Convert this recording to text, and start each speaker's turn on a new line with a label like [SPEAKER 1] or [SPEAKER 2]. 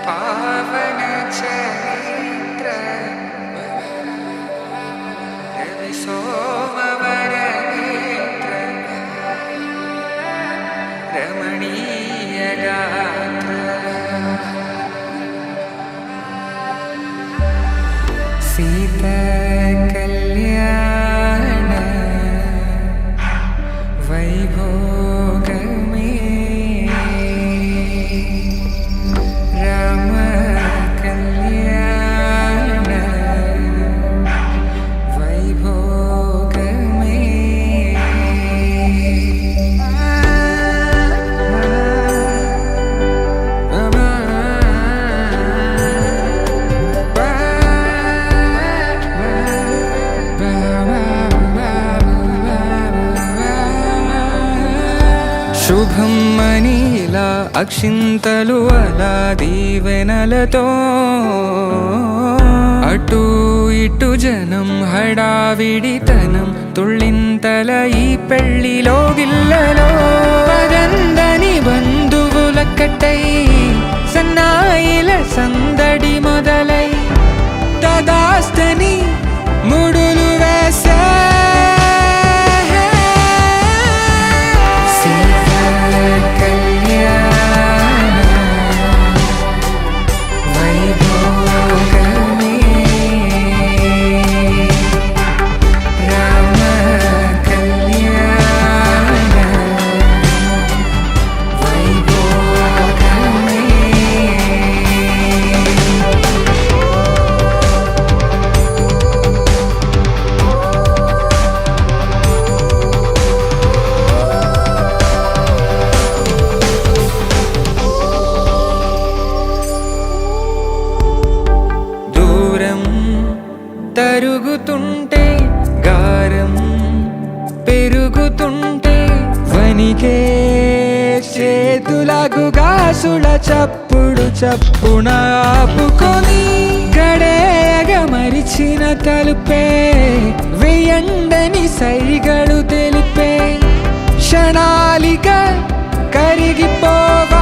[SPEAKER 1] पावन चरित्र रवि सोमवर नेत्र रमणीय गात्र सीता कल्याण वैभोग శుభం మనీలా అక్షింతలు అలా దీవెనలతో అటు ఇటు జనం హడావిడితనం తుళ్ళింతల ఈ పెళ్లిలో గిల్లలో పదందని బంధువుల కట్టై సన్నాయిల సందడి మొదలై తదాస్తని ముడులు వేసే తరుగుతుంటే గారం పెరుగుతుంటే వనికే చేతులకు గాసుల చప్పుడు చప్పున ఆపుకొని గడేయగ మరిచిన తలుపే వెయ్యండని సైగడు తెలిపే క్షణాలిక కరిగిపోవ